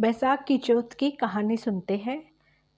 बैसाख की चौथ की कहानी सुनते हैं।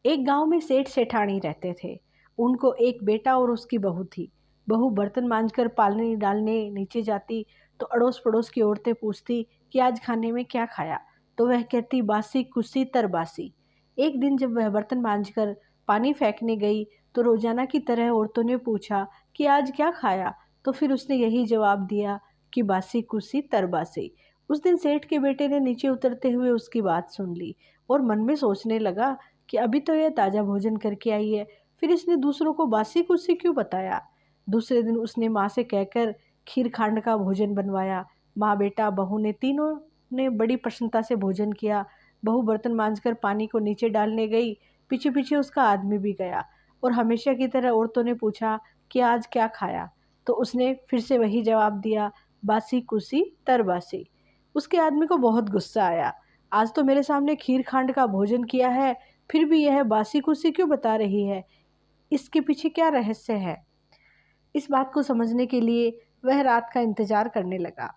एक गांव में सेठ सेठानी रहते थे। उनको एक बेटा और उसकी बहू थी। बहू बर्तन मांजकर पानी डालने नीचे जाती तो अड़ोस पड़ोस की औरतें पूछती कि आज खाने में क्या खाया, तो वह कहती बासी कुसी तरबासी। एक दिन जब वह बर्तन मांजकर पानी फेंकने गई तो रोजाना की तरह औरतों ने पूछा कि आज क्या खाया, तो फिर उसने यही जवाब दिया कि बासी कुसी तरबासी। उस दिन सेठ के बेटे ने नीचे उतरते हुए उसकी बात सुन ली और मन में सोचने लगा कि अभी तो यह ताज़ा भोजन करके आई है, फिर इसने दूसरों को बासी कुसी क्यों बताया। दूसरे दिन उसने माँ से कहकर खीर खांड का भोजन बनवाया। माँ बेटा बहू ने तीनों ने बड़ी प्रसन्नता से भोजन किया। बहू बर्तन मांजकर पानी को नीचे डालने गई, पीछे पीछे उसका आदमी भी गया और हमेशा की तरह औरतों ने पूछा कि आज क्या खाया, तो उसने फिर से वही जवाब दिया, बासी कुसी तरबासी। उसके आदमी को बहुत गुस्सा आया। आज तो मेरे सामने खीर खांड का भोजन किया है, फिर भी यह बासी कुसी क्यों बता रही है, इसके पीछे क्या रहस्य है। इस बात को समझने के लिए वह रात का इंतजार करने लगा।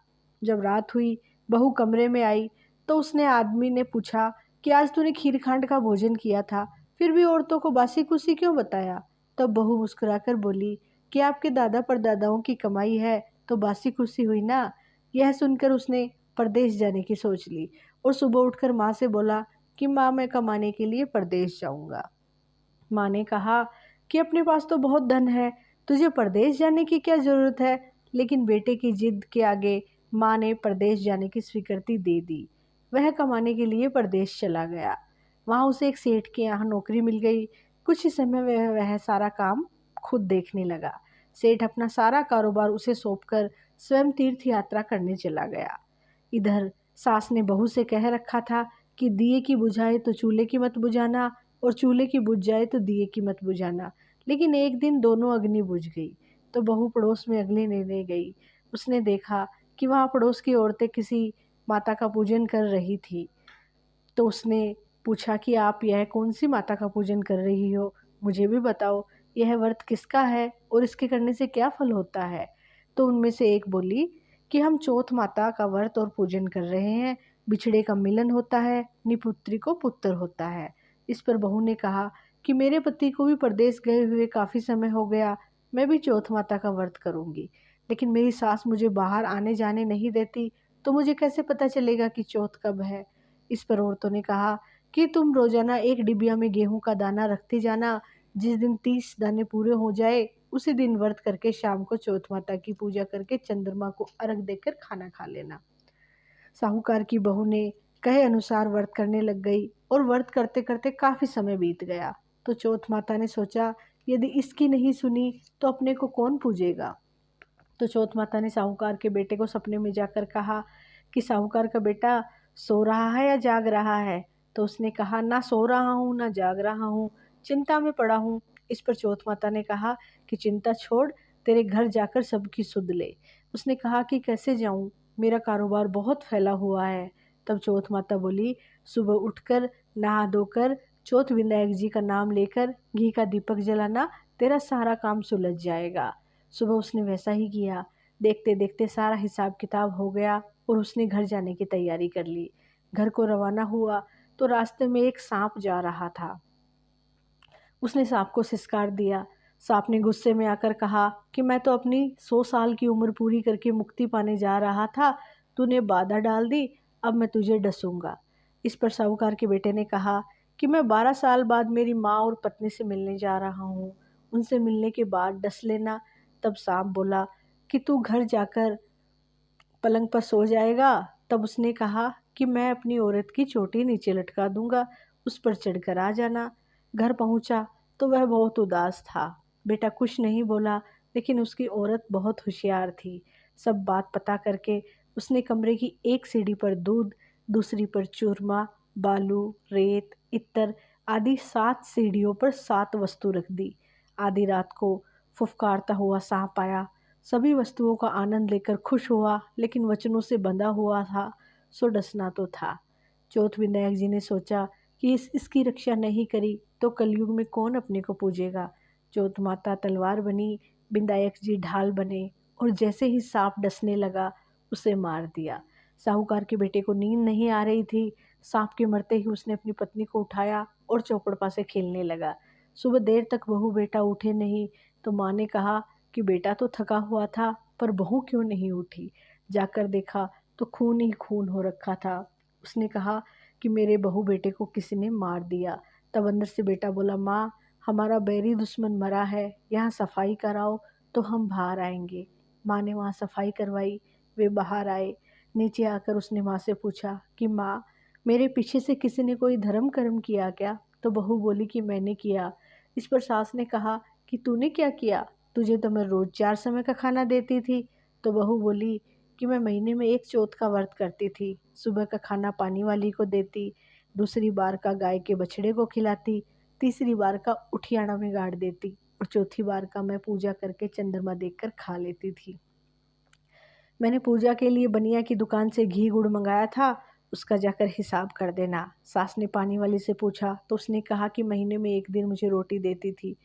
जब रात हुई, बहू कमरे में आई तो उसने आदमी ने पूछा कि आज तूने खीर खांड का भोजन किया था, फिर भी औरतों को बासी कुसी क्यों बताया। तब बहू मुस्कुराकर बोली कि आपके दादा परदादाओं की कमाई है तो बासी कुसी हुई ना। यह सुनकर उसने परदेश जाने की सोच ली और सुबह उठकर माँ से बोला कि माँ, मैं कमाने के लिए परदेश जाऊंगा। माँ ने कहा कि अपने पास तो बहुत धन है, तुझे परदेश जाने की क्या ज़रूरत है। लेकिन बेटे की जिद के आगे माँ ने परदेश जाने की स्वीकृति दे दी। वह कमाने के लिए परदेश चला गया। वहाँ उसे एक सेठ के यहाँ नौकरी मिल गई। कुछ ही समय में वह सारा काम खुद देखने लगा। सेठ अपना सारा कारोबार उसे सौंपकर स्वयं तीर्थ यात्रा करने चला गया। इधर सास ने बहू से कह रखा था कि दिए की बुझाए तो चूल्हे की मत बुझाना और चूल्हे की बुझ जाए तो दिए की मत बुझाना। लेकिन एक दिन दोनों अग्नि बुझ गई तो बहू पड़ोस में अग्नि लेने गई। उसने देखा कि वहाँ पड़ोस की औरतें किसी माता का पूजन कर रही थी। तो उसने पूछा कि आप यह कौन सी माता का पूजन कर रही हो, मुझे भी बताओ, यह व्रत किसका है और इसके करने से क्या फल होता है। तो उनमें से एक बोली कि हम चौथ माता का व्रत और पूजन कर रहे हैं। बिछड़े का मिलन होता है, निपुत्री को पुत्र होता है। इस पर बहू ने कहा कि मेरे पति को भी परदेश गए हुए काफ़ी समय हो गया, मैं भी चौथ माता का व्रत करूँगी। लेकिन मेरी सास मुझे बाहर आने जाने नहीं देती, तो मुझे कैसे पता चलेगा कि चौथ कब है। इस पर औरतों ने कहा कि तुम रोजाना एक डिबिया में गेहूं का दाना रखती जाना, जिस दिन 30 दाने पूरे हो जाए उसी दिन व्रत करके शाम को चौथ माता की पूजा करके चंद्रमा को अर्घ देकर खाना खा लेना। साहूकार की बहू ने कहे अनुसार व्रत करने लग गई और व्रत करते करते काफी समय बीत गया। तो चौथ माता ने सोचा, यदि इसकी नहीं सुनी तो अपने को कौन पूजेगा। तो चौथ माता ने साहूकार के बेटे को सपने में जाकर कहा कि साहूकार का बेटा सो रहा है या जाग रहा है। तो उसने कहा, ना सो रहा हूँ ना जाग रहा हूँ, चिंता में पड़ा हूँ। इस पर चौथ माता ने कहा कि चिंता छोड़, तेरे घर जाकर सबकी सुध ले। उसने कहा कि कैसे जाऊँ, मेरा कारोबार बहुत फैला हुआ है। तब चौथ माता बोली, सुबह उठकर नहा धोकर चौथ विनायक जी का नाम लेकर घी का दीपक जलाना, तेरा सारा काम सुलझ जाएगा। सुबह उसने वैसा ही किया। देखते देखते सारा हिसाब किताब हो गया और उसने घर जाने की तैयारी कर ली। घर को रवाना हुआ तो रास्ते में एक सांप जा रहा था। उसने सांप को सिसकार दिया। सांप ने गुस्से में आकर कहा कि मैं तो अपनी 100 साल की उम्र पूरी करके मुक्ति पाने जा रहा था, तूने बाधा डाल दी, अब मैं तुझे डसूंगा। इस पर साहूकार के बेटे ने कहा कि मैं 12 साल बाद मेरी माँ और पत्नी से मिलने जा रहा हूँ, उनसे मिलने के बाद डस लेना। तब सांप बोला कि तू घर जाकर पलंग पर सो जाएगा। तब उसने कहा कि मैं अपनी औरत की चोटी नीचे लटका दूंगा, उस पर चढ़कर आ जाना। घर पहुंचा तो वह बहुत उदास था। बेटा कुछ नहीं बोला, लेकिन उसकी औरत बहुत होशियार थी। सब बात पता करके उसने कमरे की एक सीढ़ी पर दूध, दूसरी पर चूरमा, बालू, रेत, इत्तर आदि 7 सीढ़ियों पर 7 वस्तु रख दी। आधी रात को फुफकारता हुआ सांप आया। सभी वस्तुओं का आनंद लेकर खुश हुआ, लेकिन वचनों से बंधा हुआ था, सो डसना तो था। चौथ विनायक जी ने सोचा कि इसकी रक्षा नहीं करी तो कलयुग में कौन अपने को पूजेगा। चौथ माता तलवार बनी, विनायक जी ढाल बने और जैसे ही सांप डसने लगा उसे मार दिया। साहूकार के बेटे को नींद नहीं आ रही थी। सांप के मरते ही उसने अपनी पत्नी को उठाया और चौपड़पा से खेलने लगा। सुबह देर तक बहू बेटा उठे नहीं तो माँ ने कहा कि बेटा तो थका हुआ था, पर बहू क्यों नहीं उठी। जाकर देखा तो खून ही खून हो रखा था। उसने कहा कि मेरे बहू बेटे को किसी ने मार दिया। तब अंदर से बेटा बोला, माँ हमारा बैरी दुश्मन मरा है, यहाँ सफाई कराओ तो हम बाहर आएंगे। माँ ने वहाँ सफाई करवाई, वे बाहर आए। नीचे आकर उसने माँ से पूछा कि माँ मेरे पीछे से किसी ने कोई धर्म कर्म किया क्या। तो बहू बोली कि मैंने किया। इस पर सास ने कहा कि तूने क्या किया, तुझे तो मैं रोज 4 समय का खाना देती थी। तो बहू बोली कि मैं महीने में एक चौथ का व्रत करती थी, सुबह का खाना पानी वाली को देती, दूसरी बार का गाय के बछड़े को खिलाती, तीसरी बार का उठियाना में गाड़ देती और चौथी बार का मैं पूजा करके चंद्रमा देखकर खा लेती थी। मैंने पूजा के लिए बनिया की दुकान से घी गुड़ मंगाया था, उसका जाकर हिसाब कर देना। सास ने पानी वाली से पूछा तो उसने कहा कि महीने में एक दिन मुझे रोटी देती थी।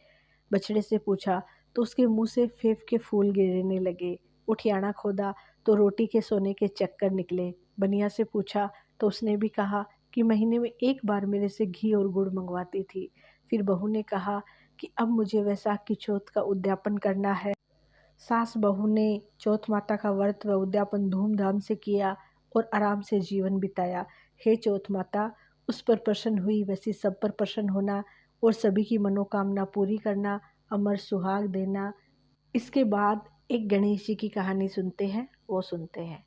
बछड़े से पूछा तो उसके मुंह से फेफ के फूल गिरने लगे। उठियाना खोदा तो रोटी के सोने के चक्कर निकले। बनिया से पूछा तो उसने भी कहा कि महीने में एक बार मेरे से घी और गुड़ मंगवाती थी। फिर बहू ने कहा कि अब मुझे वैसाख की चौथ का उद्यापन करना है। सास बहू ने चौथ माता का व्रत व उद्यापन धूमधाम से किया और आराम से जीवन बिताया। हे चौथ माता, उस पर प्रसन्न हुई वैसी सब पर प्रसन्न होना और सभी की मनोकामना पूरी करना, अमर सुहाग देना। इसके बाद एक गणेश जी की कहानी सुनते हैं, वो सुनते हैं।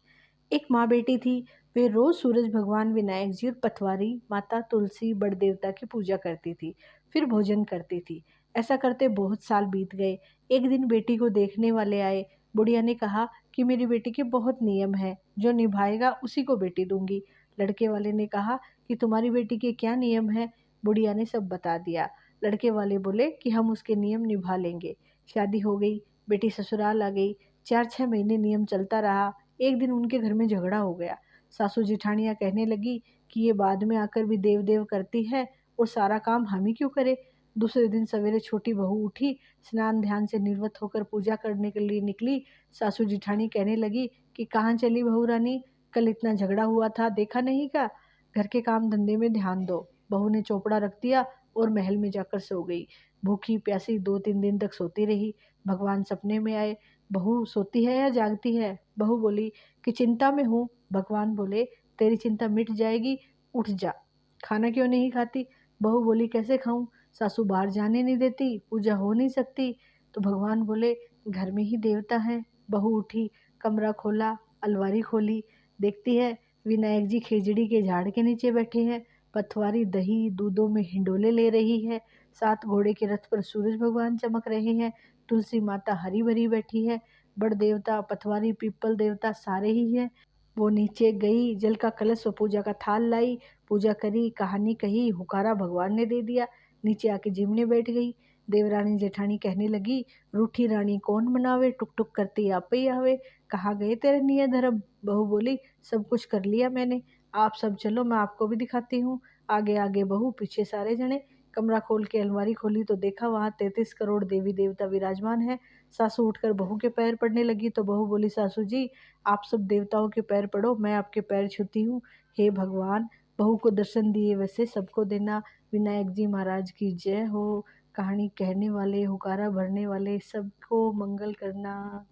एक माँ बेटी थी। वे रोज सूरज भगवान, विनायक जी और पथवारी माता तुलसी बड़ देवता की पूजा करती थी, फिर भोजन करती थी। ऐसा करते बहुत साल बीत गए। एक दिन बेटी को देखने वाले आए। बुढ़िया ने कहा कि मेरी बेटी के बहुत नियम है, जो निभाएगा उसी को बेटी दूंगी। लड़के वाले ने कहा कि तुम्हारी बेटी के क्या नियम है। बुढ़िया ने सब बता दिया। लड़के वाले बोले कि हम उसके नियम निभा लेंगे। शादी हो गई, बेटी ससुराल आ गई। 4-6 महीने नियम चलता रहा। एक दिन उनके घर में झगड़ा हो गया। सासू जिठानियाँ कहने लगी कि ये बाद में आकर भी देव देव करती है और सारा काम हम ही क्यों करें। दूसरे दिन सवेरे छोटी बहू उठी, स्नान ध्यान से निर्वत होकर पूजा करने के लिए निकली। सासू जिठानी कहने लगी कि कहाँ चली बहू रानी, कल इतना झगड़ा हुआ था, देखा नहीं का। घर के काम धंधे में ध्यान दो। बहू ने चौपड़ा रख दिया और महल में जाकर सो गई। भूखी प्यासी 2-3 दिन तक सोती रही। भगवान सपने में आए। बहू सोती है या जागती है। बहू बोली कि चिंता में हूँ। भगवान बोले तेरी चिंता मिट जाएगी, उठ जा। खाना क्यों नहीं खाती। बहू बोली कैसे खाऊं, सासू बाहर जाने नहीं देती, पूजा हो नहीं सकती। तो भगवान बोले घर में ही देवता है। बहू उठी, कमरा खोला, अलमारी खोली, देखती है विनायक जी खेजड़ी के झाड़ के नीचे बैठे हैं। पथवारी दही दूधों में हिंडोले ले रही है। 7 घोड़े के रथ पर सूरज भगवान चमक रहे हैं। तुलसी माता हरी भरी बैठी है। बड़ देवता, पथवारी, पीपल देवता सारे ही हैं। वो नीचे गई, जल का कलश व पूजा का थाल लाई, पूजा करी, कहानी कही, हुकारा भगवान ने दे दिया। नीचे आके जिमने बैठ गई। देवरानी जेठानी कहने लगी, रूठी रानी कौन मनावे, टुक टुक करती आप ही आवे। कहाँ गए तेरे नियत धर्म। बहू बोली सब कुछ कर लिया मैंने, आप सब चलो मैं आपको भी दिखाती हूँ। आगे आगे बहू, पीछे सारे जने। कमरा खोल के अलमारी खोली तो देखा वहाँ 33 करोड़ देवी देवता विराजमान है। सासू उठकर बहू के पैर पड़ने लगी तो बहू बोली, सासू जी आप सब देवताओं के पैर पड़ो, मैं आपके पैर छूती हूँ। हे भगवान, बहू को दर्शन दिए वैसे सबको देना। विनायक जी महाराज की जय हो। कहानी कहने वाले, हुकारा भरने वाले सबको मंगल करना।